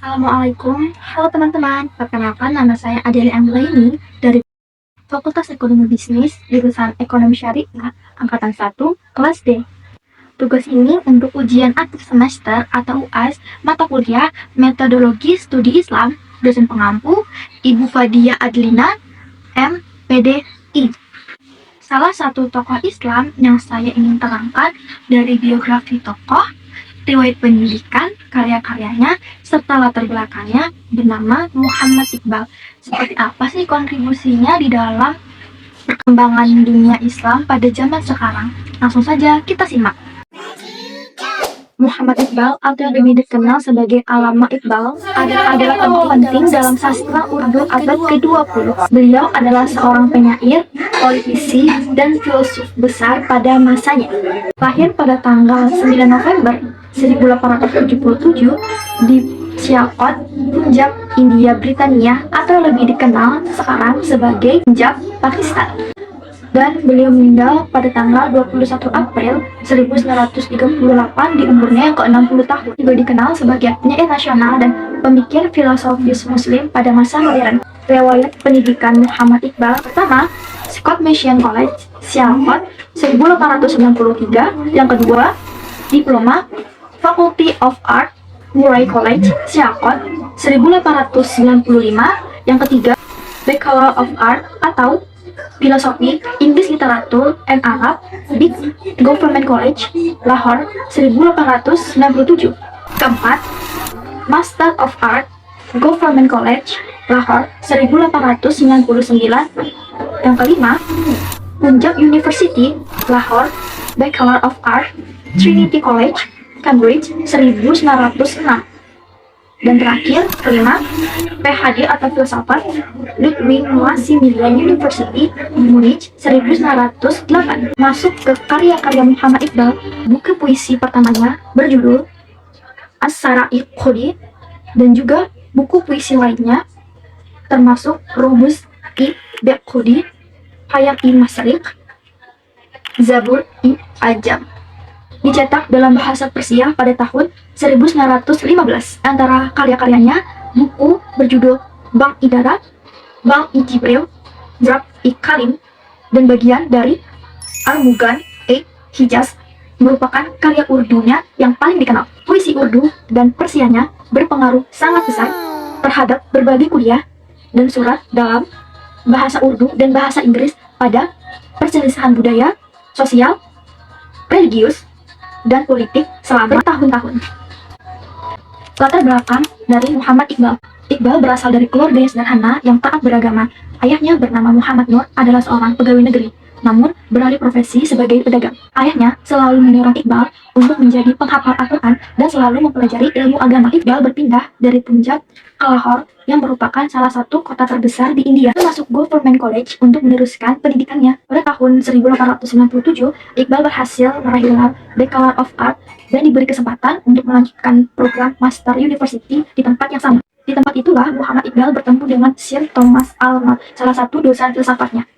Assalamualaikum, halo teman-teman. Perkenalkan, nama saya Adeli Anggraini dari Fakultas Ekonomi Bisnis, jurusan Ekonomi Syariah, Angkatan 1, kelas D. Tugas ini untuk ujian akhir semester atau UAS, mata kuliah Metodologi Studi Islam, dosen pengampu, Ibu Fadia Adlina, MPDI. Salah satu tokoh Islam yang saya ingin terangkan dari biografi tokoh, riwayat pendidikan, karya-karyanya, serta latar belakangnya bernama Muhammad Iqbal. Seperti apa sih kontribusinya di dalam perkembangan dunia Islam pada zaman sekarang? Langsung saja kita simak. Muhammad Iqbal atau lebih dikenal sebagai Allama Iqbal adalah tokoh penting dalam sastra Urdu abad ke-20. Beliau adalah seorang penyair, politisi, dan filsuf besar pada masanya. Lahir pada tanggal 9 November 1877 di Sialkot, Punjab, India, Britania, atau lebih dikenal sekarang sebagai Punjab, Pakistan. Dan beliau meninggal pada tanggal 21 April 1938 di umurnya yang ke-60 tahun. Juga dikenal sebagai penyair nasional dan pemikir filosofis muslim pada masa modern. Riwayat pendidikan Muhammad Iqbal pertama, Scott Mission College, Sialkot, 1893. Yang kedua, diploma Faculty of Art, Murray College, Sialkot, 1895. Yang ketiga, Bachelor of Art atau Filosofi, Inggris Literatur and Arab, Big Government College, Lahore, 1897. Keempat, Master of Art, Government College, Lahore, 1899. Yang kelima, Punjab University, Lahore, Bachelor of Art, Trinity College, Cambridge, 1906. Dan terakhir, kelima, PhD atau filsafat, Ludwig Maximilian University, Munich, 1908. Masuk ke karya-karya Muhammad Iqbal, buku puisi pertamanya berjudul As-Sara'iq-Khudi, dan juga buku puisi lainnya termasuk Rumus I-Bequdi, Hayat-i-Masriq, Zabur-i-Ajam. Dicetak dalam bahasa Persia pada tahun 1915. Antara karya-karyanya, buku berjudul Bang-i-Dara, Bang-i-Jibril, Drab-i-Kalim, dan bagian dari Al-Mughan-e-Hijaz merupakan karya Urdunya yang paling dikenal. Puisi Urdu dan Persianya berpengaruh sangat besar terhadap berbagai kuliah dan surat dalam bahasa Urdu dan bahasa Inggris pada perselisihan budaya, sosial, religius, dan politik selama bertahun-tahun. Latar belakang dari Muhammad Iqbal. Iqbal berasal dari keluarga yang sederhana yang taat beragama. Ayahnya bernama Muhammad Nur adalah seorang pegawai negeri, namun beralih profesi sebagai pedagang. Ayahnya selalu mendorong Iqbal untuk menjadi penghafal Al-Quran dan selalu mempelajari ilmu agama. Iqbal berpindah dari Punjab ke Lahore yang merupakan salah satu kota terbesar di India. Masuk Government College untuk meneruskan pendidikannya. Pada tahun 1897, Iqbal berhasil meraih gelar Bachelor of Art dan diberi kesempatan untuk melanjutkan program Master University di tempat yang sama. Di tempat itulah Muhammad Iqbal bertemu dengan Sir Thomas Alma, salah satu dosen filsafatnya.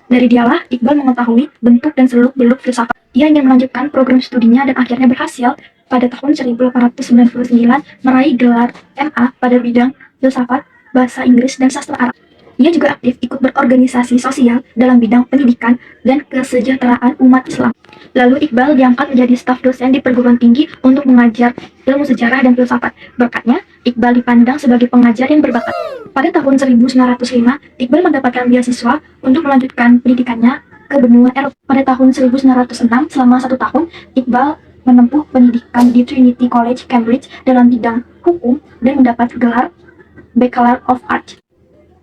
Dari dialah Iqbal mengetahui bentuk dan seluk-beluk filsafat. Ia ingin melanjutkan program studinya dan akhirnya berhasil pada tahun 1899 meraih gelar MA pada bidang filsafat, bahasa Inggris, dan sastra Arab. Ia juga aktif ikut berorganisasi sosial dalam bidang pendidikan dan kesejahteraan umat Islam. Lalu Iqbal diangkat menjadi staf dosen di perguruan tinggi untuk mengajar ilmu sejarah dan filsafat. Berkatnya, Iqbal dipandang sebagai pengajar yang berbakat. Pada tahun 1905, Iqbal mendapatkan beasiswa untuk melanjutkan pendidikannya ke benua Eropa. Pada tahun 1906, selama 1 tahun, Iqbal menempuh pendidikan di Trinity College, Cambridge dalam bidang hukum dan mendapat gelar Bachelor of Arts.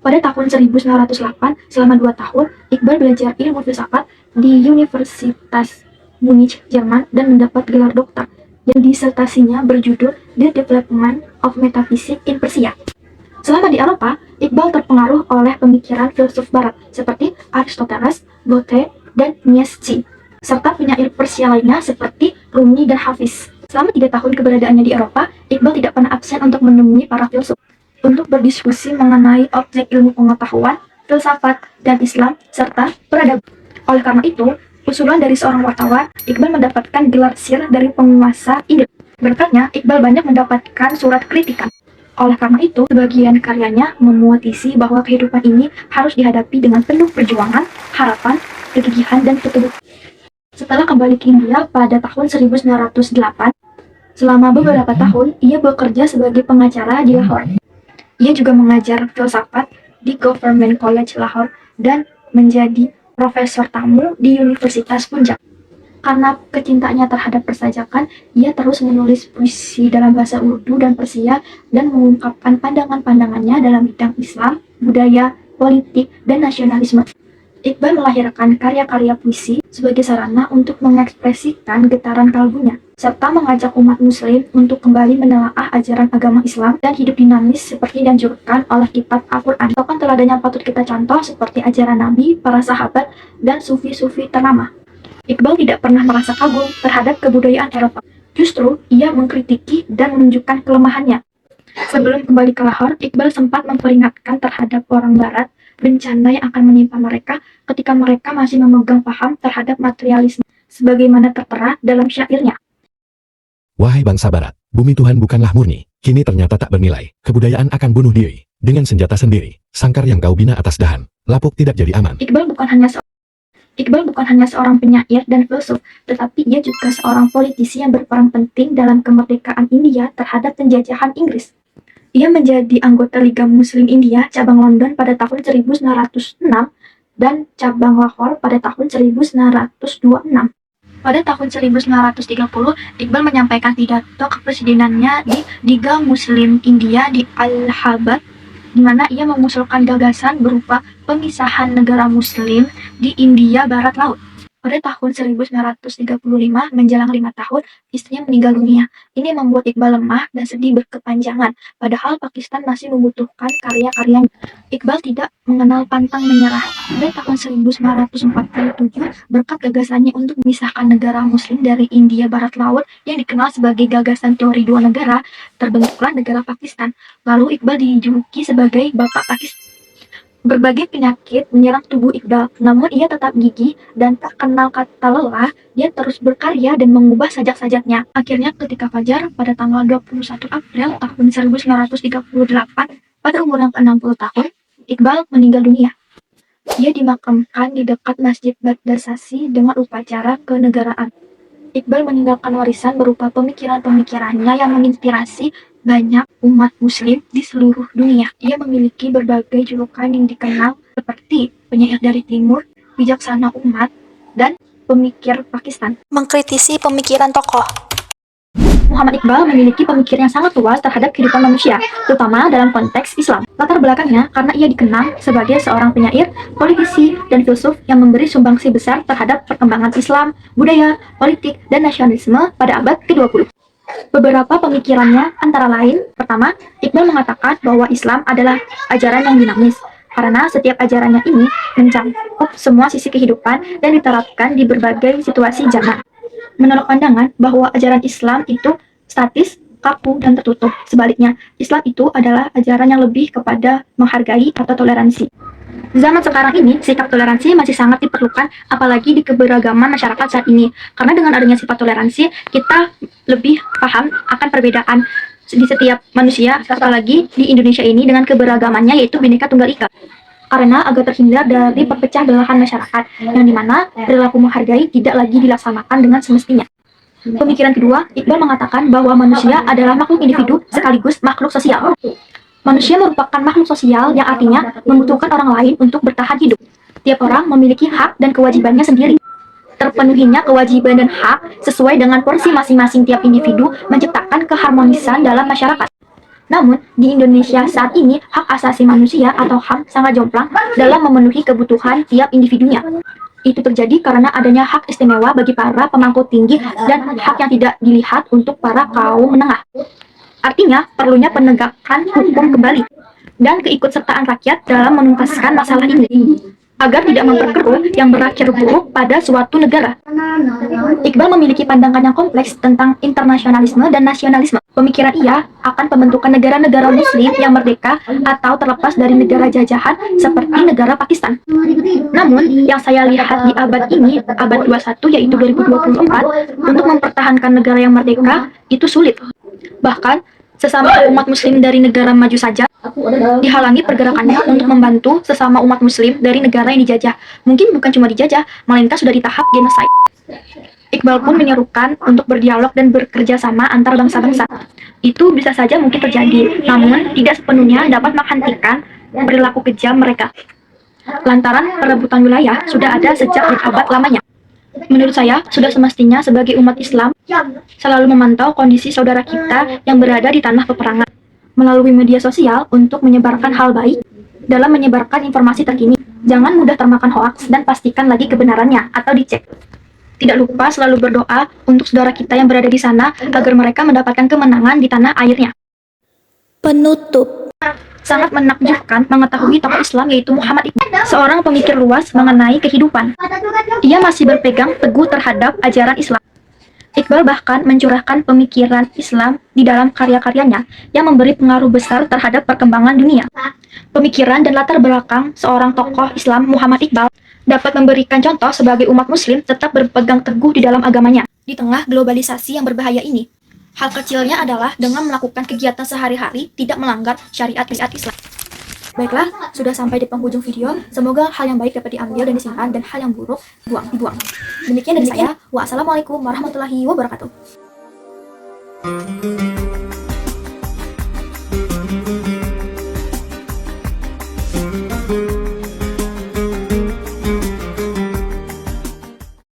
Pada tahun 1908, selama 2 tahun, Iqbal belajar ilmu filsafat di Universitas Munich, Jerman, dan mendapat gelar doktor yang disertasinya berjudul The Development of Metaphysics in Persia. Selama di Eropa, Iqbal terpengaruh oleh pemikiran filsuf barat seperti Aristoteles, Goethe, dan Nietzsche, serta penyair Persia lainnya seperti Rumi dan Hafiz. Selama 3 tahun keberadaannya di Eropa, Iqbal tidak pernah absen untuk menemui para filsuf untuk berdiskusi mengenai objek ilmu pengetahuan, filsafat, dan Islam, serta peradaban. Oleh karena itu, usulan dari seorang wartawan, Iqbal mendapatkan gelar Sir dari penguasa Inggris. Berkatnya, Iqbal banyak mendapatkan surat kritikan. Oleh karena itu, sebagian karyanya memuat isi bahwa kehidupan ini harus dihadapi dengan penuh perjuangan, harapan, kegigihan, dan ketulusan. Setelah kembali ke India pada tahun 1908, selama beberapa tahun ia bekerja sebagai pengacara di Lahore. Ia juga mengajar filsafat di Government College Lahore dan menjadi profesor tamu di Universitas Punjab. Karena kecintaannya terhadap persajakan, ia terus menulis puisi dalam bahasa Urdu dan Persia dan mengungkapkan pandangan-pandangannya dalam bidang Islam, budaya, politik, dan nasionalisme. Iqbal melahirkan karya-karya puisi sebagai sarana untuk mengekspresikan getaran kalbunya, serta mengajak umat muslim untuk kembali menelaah ajaran agama Islam dan hidup dinamis seperti dianjurkan oleh kitab Al-Quran. Tokoh teladan yang patut kita contoh seperti ajaran Nabi, para sahabat, dan sufi-sufi ternama. Iqbal tidak pernah merasa kagum terhadap kebudayaan Eropa. Justru, ia mengkritiki dan menunjukkan kelemahannya. Sebelum kembali ke Lahore, Iqbal sempat memperingatkan terhadap orang Barat bencana yang akan menimpa mereka ketika mereka masih memegang paham terhadap materialisme, sebagaimana tertera dalam syairnya. Wahai bangsa Barat, bumi Tuhan bukanlah murni, kini ternyata tak bernilai, kebudayaan akan bunuh diri, dengan senjata sendiri, sangkar yang kau bina atas dahan, lapuk tidak jadi aman. Iqbal bukan hanya seorang penyair dan filsuf, tetapi ia juga seorang politisi yang berperan penting dalam kemerdekaan India terhadap penjajahan Inggris. Ia menjadi anggota Liga Muslim India cabang London pada tahun 1906 dan cabang Lahore pada tahun 1926. Pada tahun 1930, Iqbal menyampaikan pidato kepresidenannya di Liga Muslim India di Allahabad, di mana ia mengusulkan gagasan berupa pemisahan negara Muslim di India Barat Laut. Pada tahun 1935, menjelang 5 tahun, istrinya meninggal dunia. Ini membuat Iqbal lemah dan sedih berkepanjangan, padahal Pakistan masih membutuhkan karya-karyanya. Iqbal tidak mengenal pantang menyerah. Pada tahun 1947, berkat gagasannya untuk memisahkan negara Muslim dari India Barat Laut yang dikenal sebagai gagasan teori dua negara, terbentuklah negara Pakistan. Lalu Iqbal dijuluki sebagai Bapak Pakistan. Berbagai penyakit menyerang tubuh Iqbal, namun ia tetap gigih dan tak kenal kata lelah. Dia terus berkarya dan mengubah sajak-sajaknya. Akhirnya ketika fajar pada tanggal 21 April tahun 1938, pada umur yang ke-60 tahun, Iqbal meninggal dunia. Ia dimakamkan di dekat Masjid Baghdad Sasi dengan upacara kenegaraan. Iqbal meninggalkan warisan berupa pemikiran-pemikirannya yang menginspirasi banyak umat muslim di seluruh dunia. Ia memiliki berbagai julukan yang dikenal seperti penyair dari timur, bijaksana umat, dan pemikir Pakistan. Mengkritisi pemikiran tokoh. Muhammad Iqbal memiliki pemikiran yang sangat luas terhadap kehidupan manusia, terutama dalam konteks Islam. Latar belakangnya karena ia dikenal sebagai seorang penyair, politisi, dan filsuf yang memberi sumbangsi besar terhadap perkembangan Islam, budaya, politik, dan nasionalisme pada abad ke-20. Beberapa pemikirannya antara lain, pertama, Iqbal mengatakan bahwa Islam adalah ajaran yang dinamis, karena setiap ajarannya ini mencakup semua sisi kehidupan dan diterapkan di berbagai situasi zaman. Menolak pandangan bahwa ajaran Islam itu statis, kaku, dan tertutup. Sebaliknya, Islam itu adalah ajaran yang lebih kepada menghargai atau toleransi. Zaman sekarang ini, sikap toleransi masih sangat diperlukan, apalagi di keberagaman masyarakat saat ini. Karena dengan adanya sifat toleransi, kita lebih paham akan perbedaan di setiap manusia, apalagi di Indonesia ini dengan keberagamannya yaitu Bhinneka Tunggal Ika. Karena agar terhindar dari perpecah belahan masyarakat, yang dimana perilaku menghargai tidak lagi dilaksanakan dengan semestinya. Pemikiran kedua, Iqbal mengatakan bahwa manusia adalah makhluk individu sekaligus makhluk sosial. Manusia merupakan makhluk sosial yang artinya membutuhkan orang lain untuk bertahan hidup. Tiap orang memiliki hak dan kewajibannya sendiri. Terpenuhinya kewajiban dan hak sesuai dengan porsi masing-masing tiap individu menciptakan keharmonisan dalam masyarakat. Namun, di Indonesia saat ini, hak asasi manusia atau HAM sangat jomplang dalam memenuhi kebutuhan tiap individunya. Itu terjadi karena adanya hak istimewa bagi para pemangku tinggi dan hak yang tidak dilihat untuk para kaum menengah. Artinya, perlunya penegakan hukum kembali dan keikutsertaan rakyat dalam menuntaskan masalah ini, agar tidak memperkeruh yang berakhir buruk pada suatu negara. Iqbal memiliki pandangan yang kompleks tentang internasionalisme dan nasionalisme. Pemikiran ia akan pembentukan negara-negara muslim yang merdeka atau terlepas dari negara jajahan seperti negara Pakistan. Namun, yang saya lihat di abad ini, abad 21 yaitu 2024, untuk mempertahankan negara yang merdeka itu sulit. Bahkan, sesama umat muslim dari negara maju saja dihalangi pergerakannya untuk membantu sesama umat muslim dari negara yang dijajah. Mungkin bukan cuma dijajah, melainkan sudah di tahap genocide. Iqbal pun menyerukan untuk berdialog dan bekerja sama antar bangsa-bangsa. Itu bisa saja mungkin terjadi, namun tidak sepenuhnya dapat menghentikan perilaku kejam mereka. Lantaran perebutan wilayah sudah ada sejak berabad lamanya. Menurut saya, sudah semestinya sebagai umat Islam selalu memantau kondisi saudara kita yang berada di tanah peperangan melalui media sosial untuk menyebarkan hal baik dalam menyebarkan informasi terkini. Jangan mudah termakan hoaks dan pastikan lagi kebenarannya atau dicek. Tidak lupa selalu berdoa untuk saudara kita yang berada di sana agar mereka mendapatkan kemenangan di tanah airnya. Penutup. Sangat menakjubkan mengetahui tokoh Islam yaitu Muhammad Iqbal, seorang pemikir luas mengenai kehidupan. Ia masih berpegang teguh terhadap ajaran Islam. Iqbal bahkan mencurahkan pemikiran Islam di dalam karya-karyanya yang memberi pengaruh besar terhadap perkembangan dunia. Pemikiran dan latar belakang seorang tokoh Islam Muhammad Iqbal dapat memberikan contoh sebagai umat muslim tetap berpegang teguh di dalam agamanya. Di tengah globalisasi yang berbahaya ini, hal kecilnya adalah dengan melakukan kegiatan sehari-hari tidak melanggar syariat Islam. Baiklah, sudah sampai di penghujung video. Semoga hal yang baik dapat diambil dan disimpan dan hal yang buruk dibuang. Demikian dari saya. Wassalamualaikum warahmatullahi wabarakatuh.